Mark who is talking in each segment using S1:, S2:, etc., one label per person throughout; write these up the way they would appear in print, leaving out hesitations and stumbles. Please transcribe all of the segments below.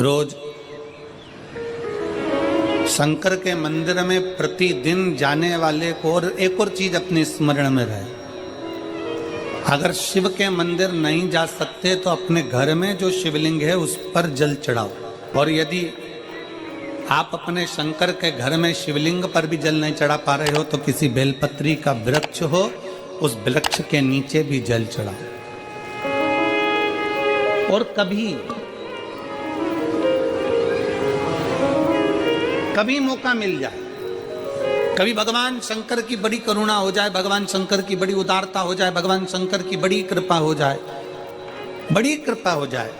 S1: रोज शंकर के मंदिर में प्रतिदिन जाने वाले को और एक और चीज अपने स्मरण में रहे, अगर शिव के मंदिर नहीं जा सकते तो अपने घर में जो शिवलिंग है उस पर जल चढ़ाओ। और यदि आप अपने शंकर के घर में शिवलिंग पर भी जल नहीं चढ़ा पा रहे हो तो किसी बेलपत्री का वृक्ष हो, उस वृक्ष के नीचे भी जल चढ़ाओ। और कभी मौका मिल जाए, कभी भगवान शंकर की बड़ी करुणा हो जाए, भगवान शंकर की बड़ी उदारता हो जाए, भगवान शंकर की बड़ी कृपा हो जाए, बड़ी कृपा हो जाए,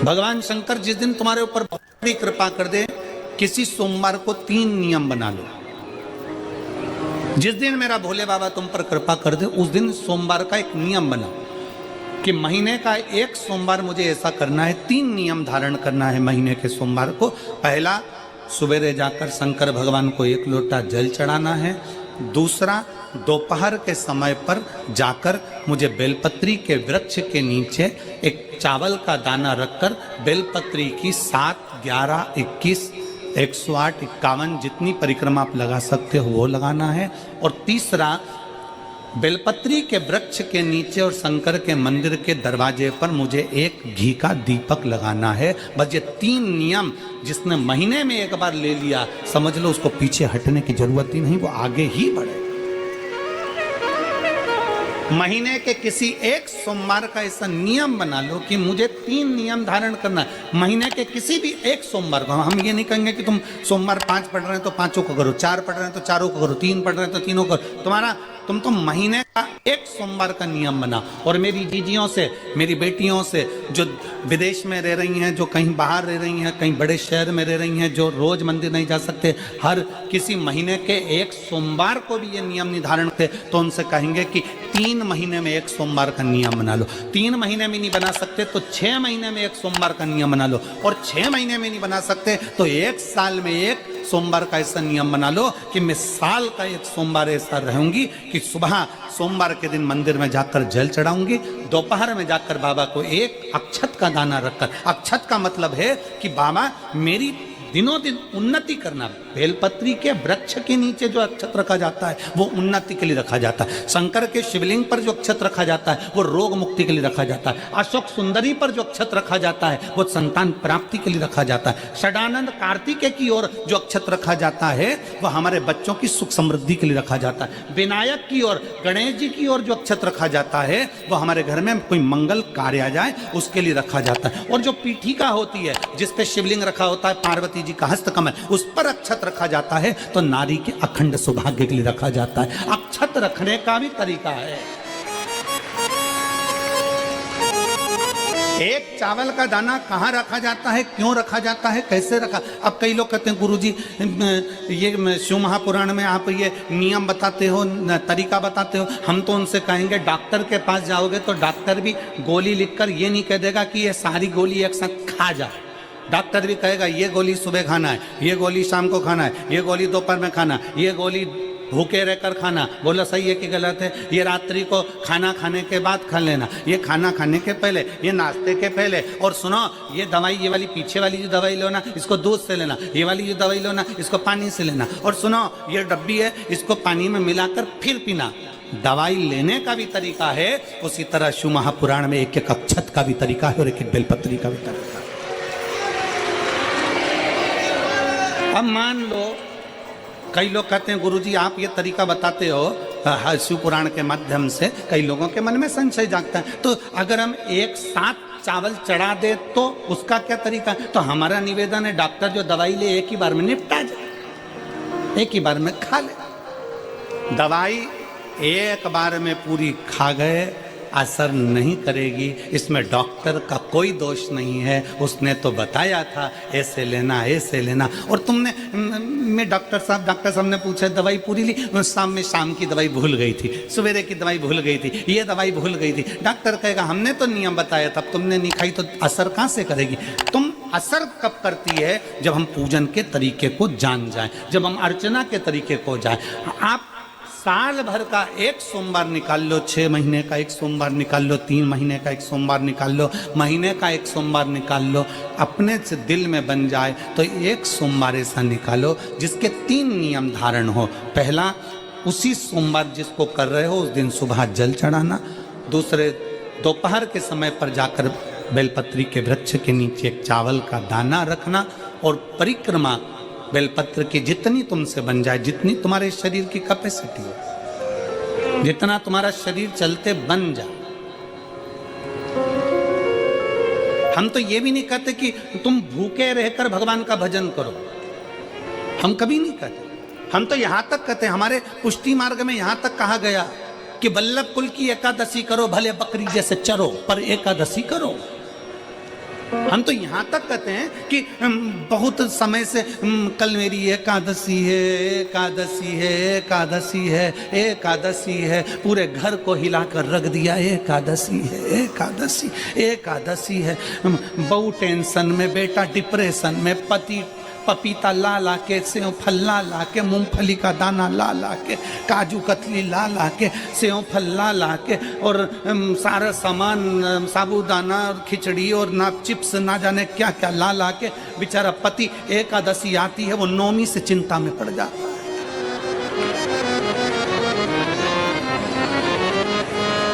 S1: भगवान शंकर जिस दिन तुम्हारे ऊपर बड़ी कृपा कर दे, किसी सोमवार को 3 नियम बना लो। जिस दिन मेरा भोले बाबा तुम पर कृपा कर दे उस दिन सोमवार का एक नियम बनाओ कि महीने का एक सोमवार मुझे ऐसा करना है, 3 नियम धारण करना है महीने के सोमवार को। पहला, सवेरे जाकर शंकर भगवान को 1 लोटा जल चढ़ाना है। दूसरा, दोपहर के समय पर जाकर मुझे बेलपत्री के वृक्ष के नीचे एक चावल का दाना रखकर बेलपत्री की 7, 11, 21, 108, 51 जितनी परिक्रमा आप लगा सकते हो वो लगाना है। और तीसरा, बेलपत्री के वृक्ष के नीचे और शंकर के मंदिर के दरवाजे पर मुझे एक घी का दीपक लगाना है। बस ये 3 नियम जिसने महीने में एक बार ले लिया, समझ लो उसको पीछे हटने की जरूरत ही नहीं, वो आगे ही बढ़े। महीने के किसी एक सोमवार का ऐसा नियम बना लो कि मुझे 3 नियम धारण करना है महीने के किसी भी एक सोमवार को। हम ये नहीं कहेंगे कि तुम सोमवार 5 पढ़ रहे हैं तो 5 को करो, 4 पढ़ रहे हैं तो 4 को करो, 3 पढ़ रहे हैं तो 3 को करो। तुम तो महीने का एक सोमवार का नियम बना। और मेरी जीजियों से, मेरी बेटियों से जो विदेश में रह रही हैं, जो कहीं बाहर रह रही हैं, कहीं बड़े शहर में रह रही हैं, जो रोज मंदिर नहीं जा सकते, हर किसी महीने के एक सोमवार को भी ये नियम निर्धारण थे, तो उनसे कहेंगे कि 3 महीने में एक सोमवार का नियम बना लो। 3 महीने में नहीं बना सकते तो 6 महीने में एक सोमवार का नियम बना लो। और 6 महीने में नहीं बना सकते तो 1 साल में एक सोमवार का ऐसा नियम बना लो कि मैं साल का एक सोमवार ऐसा रहूंगी कि सुबह सोमवार के दिन मंदिर में जाकर जल चढ़ाऊंगी, दोपहर में जाकर बाबा को एक अक्षत का दाना रखकर, अक्षत का मतलब है कि बाबा मेरी दिनों दिन उन्नति करना। बेलपत्री के वृक्ष के नीचे जो अक्षत रखा जाता है वो उन्नति के लिए रखा जाता है। शंकर के शिवलिंग पर जो अक्षत रखा जाता है वो रोग मुक्ति के लिए रखा जाता है। अशोक सुंदरी पर जो अक्षत रखा जाता है वो संतान प्राप्ति के लिए रखा जाता है। षडानंद कार्तिकेय की ओर जो अक्षत रखा जाता है वह हमारे बच्चों की सुख समृद्धि के लिए रखा जाता है। विनायक की ओर, गणेश जी की ओर जो अक्षत रखा जाता है वो हमारे घर में कोई मंगल कार्य आ जाए उसके लिए रखा जाता है। और जो पीठिका होती है जिसपे शिवलिंग रखा होता है, पार्वती जी का हस्तकमल, उस पर अक्षत रखा जाता है तो नारी के अखंड सौभाग्य के लिए रखा जाता है। अक्षत रखने का भी तरीका है। एक चावल का दाना कहाँ रखा जाता है, क्यों रखा जाता है, कैसे रखा। अब कई लोग कहते हैं गुरुजी ये शिव महापुराण में आप ये नियम बताते हो, तरीका बताते हो। हम तो उनसे कहेंगे डॉक्टर के पास जाओगे तो डॉक्टर भी गोली लिखकर ये नहीं कह देगा कि ये सारी गोली एक साथ खा जा। डॉक्टर भी कहेगा ये गोली सुबह खाना है, ये गोली शाम को खाना है, ये गोली दोपहर में खाना, ये गोली भूखे रहकर खाना। बोला सही है कि गलत है? ये रात्रि को खाना खाने के बाद खा लेना, ये खाना खाने के पहले, ये नाश्ते के पहले। और सुनो, ये दवाई, ये वाली पीछे वाली जो दवाई लो ना इसको दूध से लेना, ये वाली जो दवाई लो ना इसको पानी से लेना। और सुनो, ये डब्बी है इसको पानी में मिलाकर फिर पीना। दवाई लेने का भी तरीका है, उसी तरह शिव महापुराण में एक एक अक्षत का भी तरीका है और एक एक बेलपत्री का भी तरीका है। अब मान लो कई लोग कहते हैं गुरुजी आप ये तरीका बताते हो शिव पुराण के माध्यम से, कई लोगों के मन में संशय जागता है, तो अगर हम एक साथ चावल चढ़ा दे तो उसका क्या तरीका है? तो हमारा निवेदन है डॉक्टर जो दवाई ले एक ही बार में निपटा जाए, एक ही बार में खा ले। दवाई एक बार में पूरी खा गए असर नहीं करेगी, इसमें डॉक्टर का कोई दोष नहीं है। उसने तो बताया था ऐसे लेना, ऐसे लेना। और तुमने मैं डॉक्टर साहब ने पूछा दवाई पूरी ली, शाम की दवाई भूल गई थी, सवेरे की दवाई भूल गई थी, ये दवाई भूल गई थी। डॉक्टर कहेगा हमने तो नियम बताया था, तुमने नहीं खाई तो असर कहाँ से करेगी? तुम असर कब करती है? जब हम पूजन के तरीके को जान जाएं, जब हम अर्चना के तरीके को जाएं। आप साल भर का एक सोमवार निकाल लो, 6 महीने का एक सोमवार निकाल लो, 3 महीने का एक सोमवार निकाल लो, महीने का एक सोमवार निकाल लो, अपने से दिल में बन जाए तो एक सोमवार ऐसा निकालो जिसके 3 नियम धारण हो। पहला, उसी सोमवार जिसको कर रहे हो उस दिन सुबह जल चढ़ाना। दूसरे, दोपहर के समय पर जाकर बेलपत्री के वृक्ष के नीचे एक चावल का दाना रखना। और परिक्रमा बेलपत्र की जितनी तुमसे बन जाए, जितनी तुम्हारे शरीर की कैपेसिटी हो, जितना तुम्हारा शरीर चलते बन जाए। हम तो ये भी नहीं कहते कि तुम भूखे रहकर भगवान का भजन करो, हम कभी नहीं कहते। हम तो यहां तक कहते हैं, हमारे पुष्टि मार्ग में यहां तक कहा गया कि वल्लभ कुल की एकादशी करो, भले बकरी जैसे चरो पर एकादशी करो। हम तो यहां तक कहते हैं कि बहुत समय से कल मेरी एकादशी है, एकादशी है, एकादशी है, एकादशी है, पूरे घर को हिलाकर रख दिया, एकादशी है, एकादशी, एकादशी है। बहू टेंशन में, बेटा डिप्रेशन में, पति पपीता ला ला के, सेव फल ला ला के, मूंगफली का दाना ला ला के, काजू कतली ला ला के, सेव फल ला ला के, और सारा सामान, साबूदाना और खिचड़ी और ना चिप्स ना जाने क्या क्या ला ला के, बेचारा पति एकादशी आती है वो नौमी से चिंता में पड़ जाता है।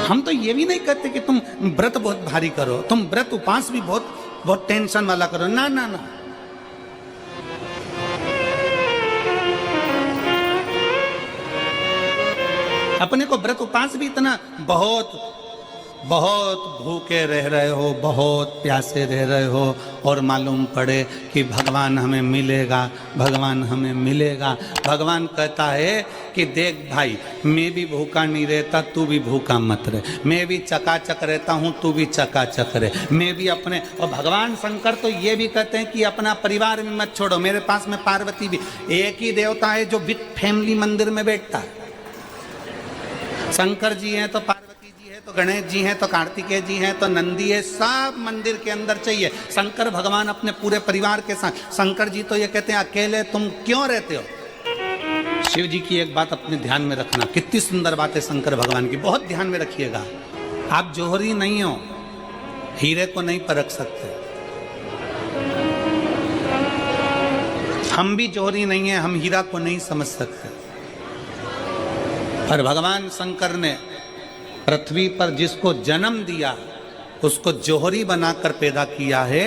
S1: हम तो ये भी नहीं कहते कि तुम व्रत बहुत भारी करो, तुम व्रत उपास भी बहुत बहुत टेंशन वाला करो, ना ना ना। अपने को व्रत उपास भी इतना बहुत बहुत भूखे रह रहे हो, बहुत प्यासे रह रहे हो, और मालूम पड़े कि भगवान हमें मिलेगा, भगवान हमें मिलेगा। भगवान कहता है कि देख भाई, मैं भी भूखा नहीं रहता, तू भी भूखा मत रहे, मैं भी चकाचक रहता हूँ, तू भी चकाचक रहे, मैं भी अपने। और भगवान शंकर तो ये भी कहते हैं कि अपना परिवार भी मत छोड़ो। मेरे पास में पार्वती भी, एक ही देवता है जो विद फैमिली मंदिर में बैठता है। शंकर जी हैं तो पार्वती जी है, तो गणेश जी हैं, तो कार्तिकेय जी हैं, तो नंदी है, सब मंदिर के अंदर चाहिए। शंकर भगवान अपने पूरे परिवार के साथ। शंकर जी तो ये कहते हैं अकेले तुम क्यों रहते हो। शिव जी की एक बात अपने ध्यान में रखना, कितनी सुंदर बात है शंकर भगवान की, बहुत ध्यान में रखिएगा। आप जौहरी नहीं हो, हीरे को नहीं परख सकते। हम भी जौहरी नहीं है, हम हीरा को नहीं समझ सकते। पर भगवान शंकर ने पृथ्वी पर जिसको जन्म दिया उसको जौहरी बनाकर पैदा किया है,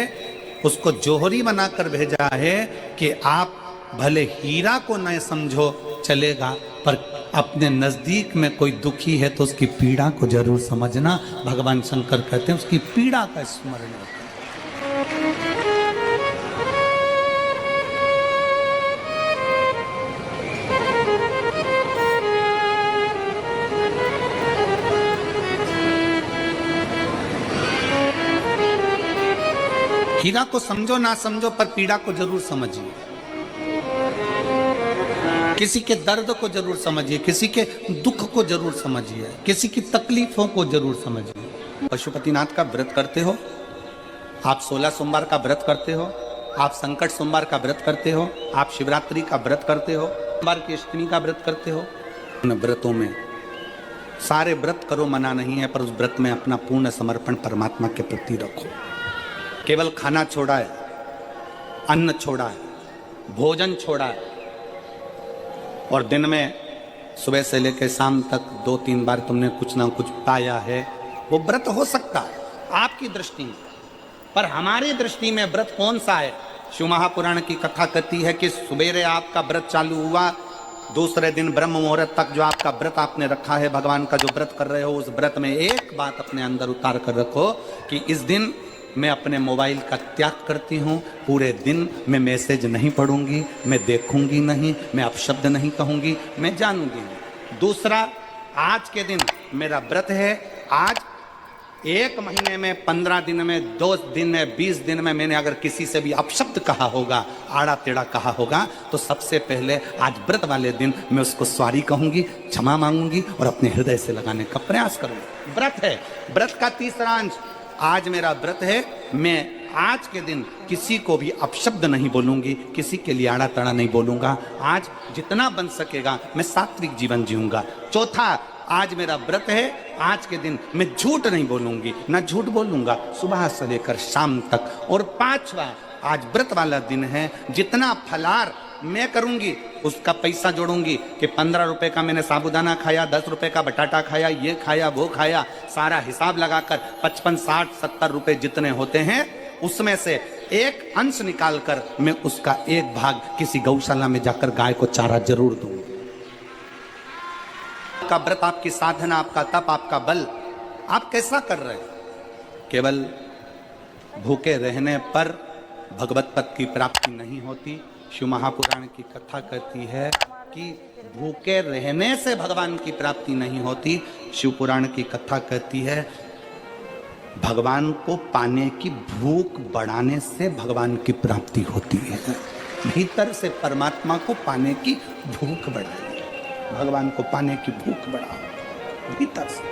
S1: उसको जौहरी बनाकर भेजा है कि आप भले हीरा को न समझो चलेगा, पर अपने नजदीक में कोई दुखी है तो उसकी पीड़ा को जरूर समझना। भगवान शंकर कहते हैं उसकी पीड़ा का स्मरण रखना। हीरा को समझो ना समझो, पर पीड़ा को जरूर समझिए। किसी के दर्द को जरूर समझिए, किसी के दुख को जरूर समझिए, किसी की तकलीफों को जरूर समझिए। पशुपतिनाथ का व्रत करते हो आप, 16 सोमवार का व्रत करते हो आप, संकट सोमवार का व्रत करते हो आप, शिवरात्रि का व्रत करते हो, सोमवार की अष्टमी का व्रत करते हो। उन व्रतों में सारे व्रत करो, मना नहीं है, पर उस व्रत में अपना पूर्ण समर्पण परमात्मा के प्रति रखो। केवल खाना छोड़ा है, अन्न छोड़ा है, भोजन छोड़ा है, और दिन में सुबह से लेकर शाम तक 2-3 बार तुमने कुछ ना कुछ पाया है, वो व्रत हो सकता है आपकी दृष्टि में। पर हमारी दृष्टि में व्रत कौन सा है। शिव महापुराण की कथा कहती है कि सुबेरे आपका व्रत चालू हुआ, दूसरे दिन ब्रह्म मुहूर्त तक जो आपका व्रत आपने रखा है, भगवान का जो व्रत कर रहे हो, उस व्रत में एक बात अपने अंदर उतार कर रखो कि इस दिन मैं अपने मोबाइल का त्याग करती हूँ, पूरे दिन मैं मैसेज नहीं पढ़ूंगी, मैं देखूंगी नहीं, मैं अपशब्द नहीं कहूंगी, मैं जानूंगी नहीं। दूसरा, आज के दिन मेरा व्रत है। आज 1 महीने में, 15 दिन में, 2 दिन में, 20 दिन में मैंने अगर किसी से भी अपशब्द कहा होगा, आड़ा टेढ़ा कहा होगा, तो सबसे पहले आज व्रत वाले दिन मैं उसको सॉरी कहूंगी, क्षमा मांगूंगी और अपने हृदय से लगाने का प्रयास करूंगी। व्रत है। व्रत का तीसरा अंश, आज मेरा व्रत है, मैं आज के दिन किसी को भी अपशब्द नहीं बोलूंगी, किसी के लिए आड़ा तड़ा नहीं बोलूंगा। आज जितना बन सकेगा मैं सात्विक जीवन जीऊंगा। चौथा, आज मेरा व्रत है, आज के दिन मैं झूठ नहीं बोलूंगी, ना झूठ बोलूंगा सुबह से लेकर शाम तक। और पांचवा, आज व्रत वाला दिन है, जितना फलार मैं करूंगी उसका पैसा जोड़ूंगी कि 15 रुपए का मैंने साबुदाना खाया, 10 रुपए का बटाटा खाया, ये खाया वो खाया, सारा हिसाब लगाकर 55, 60, 70 रुपए जितने होते हैं उसमें से एक अंश निकालकर मैं उसका एक भाग किसी गौशाला में जाकर गाय को चारा जरूर दूंगी। आपका व्रत, आपकी साधना, आपका तप, आपका बल, आप कैसा कर रहे हैं? केवल भूखे रहने पर भगवत पद की प्राप्ति नहीं होती। शिव महापुराण की कथा कहती है कि भूखे रहने से भगवान की प्राप्ति नहीं होती। शिव पुराण की कथा कहती है भगवान को पाने की भूख बढ़ाने से भगवान की प्राप्ति होती है। भीतर से परमात्मा को पाने की भूख बढ़ाइए, भगवान को पाने की भूख बढ़ाओ भीतर से।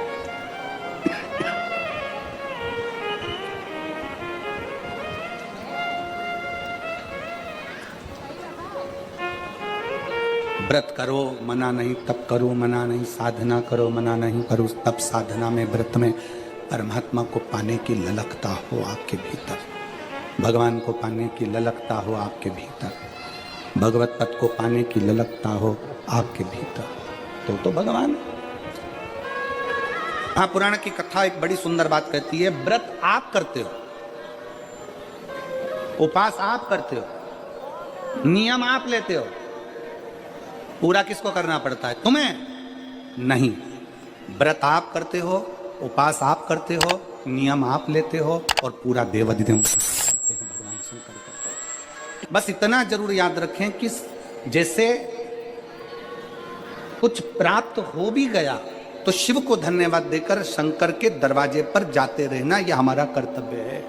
S1: व्रत करो मना नहीं, तप करो मना नहीं, साधना करो मना नहीं, पर उस तप साधना में व्रत में परमात्मा को पाने की ललकता हो आपके भीतर, भगवान को पाने की ललकता हो आपके भीतर, भगवत पद को पाने की ललकता हो आपके भीतर, तो भगवान। हाँ, पुराण की कथा एक बड़ी सुंदर बात कहती है, व्रत आप करते हो, उपास आप करते हो, नियम आप लेते हो, पूरा किसको करना पड़ता है? तुम्हें नहीं। व्रत आप करते हो, उपास आप करते हो, नियम आप लेते हो और पूरा देवाधिदेव भगवान शंकर करते हो। बस इतना जरूर याद रखें कि जैसे कुछ प्राप्त हो भी गया तो शिव को धन्यवाद देकर शंकर के दरवाजे पर जाते रहना, यह हमारा कर्तव्य है।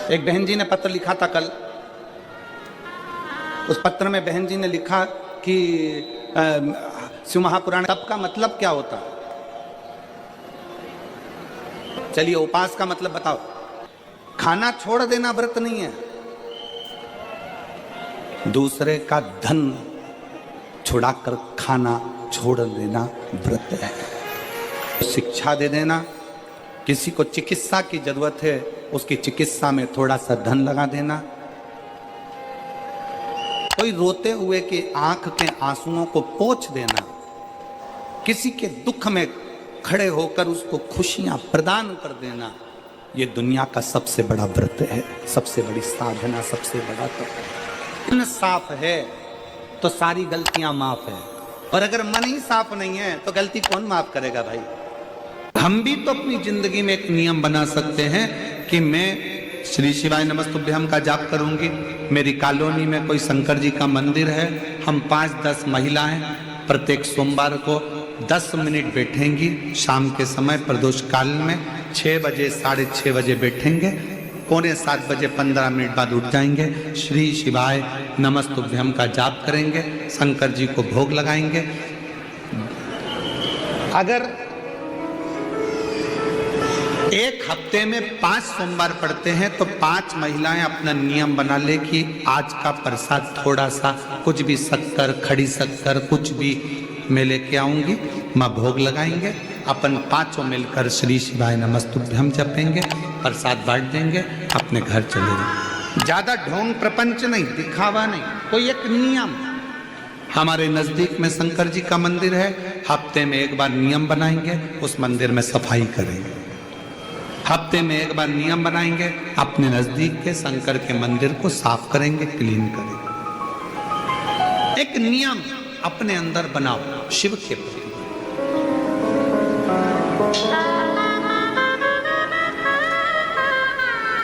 S1: एक बहन जी ने पत्र लिखा था कल। उस पत्र में बहन जी ने लिखा कि शिव महापुराण तप का मतलब क्या होता है? चलिए, उपास का मतलब बताओ। खाना छोड़ देना व्रत नहीं है, दूसरे का धन छुड़ाकर खाना छोड़ देना व्रत है। शिक्षा दे देना, किसी को चिकित्सा की जरूरत है उसकी चिकित्सा में थोड़ा सा धन लगा देना, कोई रोते हुए की आंख के आंसुओं को पोंछ देना, किसी के दुख में खड़े होकर उसको खुशियां प्रदान कर देना, ये दुनिया का सबसे बड़ा व्रत है, सबसे बड़ी साधना, सबसे बड़ा तप। मन साफ है तो सारी गलतियां माफ है, और अगर मन ही साफ नहीं है तो गलती कौन माफ करेगा भाई? हम भी तो अपनी जिंदगी में एक नियम बना सकते हैं कि मैं श्री शिवाय नमस्तुभ्यम का जाप करूंगी। मेरी कॉलोनी में कोई शंकर जी का मंदिर है, हम 5-10 महिलाएं प्रत्येक सोमवार को 10 मिनट बैठेंगी। शाम के समय प्रदोष काल में 6 बजे 6:30 बजे बैठेंगे, 6:45 बजे 15 मिनट बाद उठ जाएंगे, श्री शिवाय नमस्तुभ्यम का जाप करेंगे, शंकर जी को भोग लगाएंगे। अगर एक हफ्ते में 5 सोमवार पड़ते हैं तो 5 महिलाएं अपना नियम बना ले कि आज का प्रसाद थोड़ा सा, कुछ भी शक्कर, खड़ी शक्कर, कुछ भी मैं लेके आऊंगी, माँ भोग लगाएंगे, अपन 5 मिलकर श्री शिवाय नमस्तुभ्यम जपेंगे, प्रसाद बांट देंगे, अपने घर चले जाएंगे। ज्यादा ढोंग प्रपंच नहीं, दिखावा नहीं, कोई एक नियम। हमारे नजदीक में शंकर जी का मंदिर है, हफ्ते में एक बार नियम बनाएंगे, उस मंदिर में सफाई करेंगे। हफ्ते में एक बार नियम बनाएंगे, अपने नजदीक के शंकर के मंदिर को साफ करेंगे, क्लीन करेंगे। एक नियम अपने अंदर बनाओ शिव के प्रति।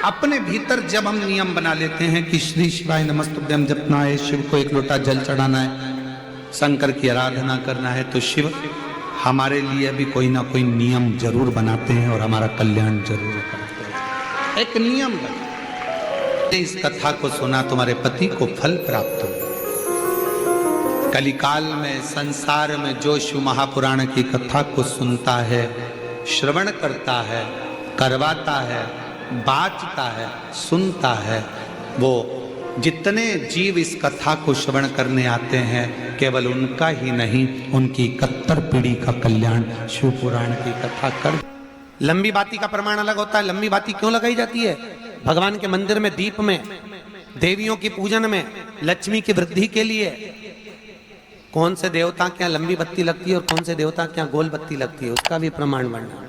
S1: अपने भीतर जब हम नियम बना लेते हैं कि श्री शिवाय नमस्तुभ्यम जपना है, शिव को एक लोटा जल चढ़ाना है, शंकर की आराधना करना है, तो शिव हमारे लिए भी कोई ना कोई नियम जरूर बनाते हैं और हमारा कल्याण जरूर करते हैं। एक नियम बना, इस कथा को सुना, तुम्हारे पति को फल प्राप्त हो। कलिकाल में संसार में जो शिव महापुराण की कथा को सुनता है, श्रवण करता है, करवाता है, बाँचता है, सुनता है, वो जितने जीव इस कथा को श्रवण करने आते हैं, केवल उनका ही नहीं, उनकी 71 पीढ़ी का कल्याण शिव पुराण की कथा कर। लंबी बाती का प्रमाण अलग होता है। लंबी बाती क्यों लगाई जाती है? भगवान के मंदिर में दीप में, देवियों की पूजन में, लक्ष्मी की वृद्धि के लिए। कौन से देवता के यहाँ लंबी बत्ती लगती है और कौन से देवता के यहाँ गोल बत्ती लगती है, उसका भी प्रमाण वर्णन।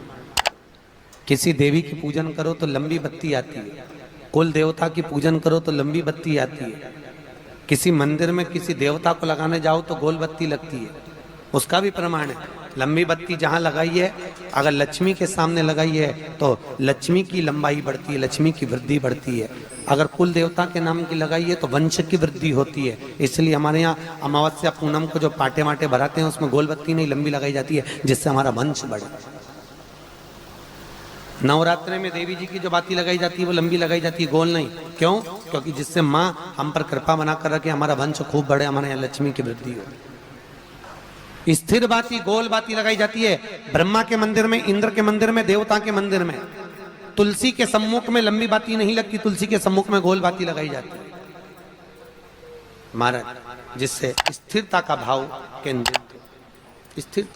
S1: किसी देवी की पूजन करो तो लंबी बत्ती आती है, कुल देवता की पूजन करो तो लंबी बत्ती आती है, किसी मंदिर में किसी देवता को लगाने जाओ तो गोल बत्ती लगती है, उसका भी प्रमाण है। लंबी बत्ती जहाँ लगाई है, अगर लक्ष्मी के सामने लगाई है तो लक्ष्मी की लंबाई बढ़ती है, लक्ष्मी की वृद्धि बढ़ती है। अगर कुल देवता के नाम की लगाई है तो वंश की वृद्धि होती है। इसलिए हमारे यहाँ अमावस्या पूनम को जो पाटे वाटे भराते हैं उसमें गोल बत्ती नहीं लंबी लगाई जाती है, जिससे हमारा वंश बढ़े। नवरात्रि में देवी जी की जो बाती लगाई जाती है वो लंबी लगाई जाती है, गोल नहीं। क्यों? क्योंकि जिससे माँ हम पर कृपा बना कर रखे, हमारा वंश खूब बढ़े, हमारे यहाँ लक्ष्मी की वृद्धि हो। स्थिर बाती, गोल बाती लगाई जाती है ब्रह्मा के मंदिर में, इंद्र के मंदिर में, देवता के मंदिर में। तुलसी के सम्मुख में लंबी बाती नहीं लगती, तुलसी के सम्मुख में गोल बाती लगाई जाती है महाराज, जिससे स्थिरता का भाव केंद्रित हो। स्थिर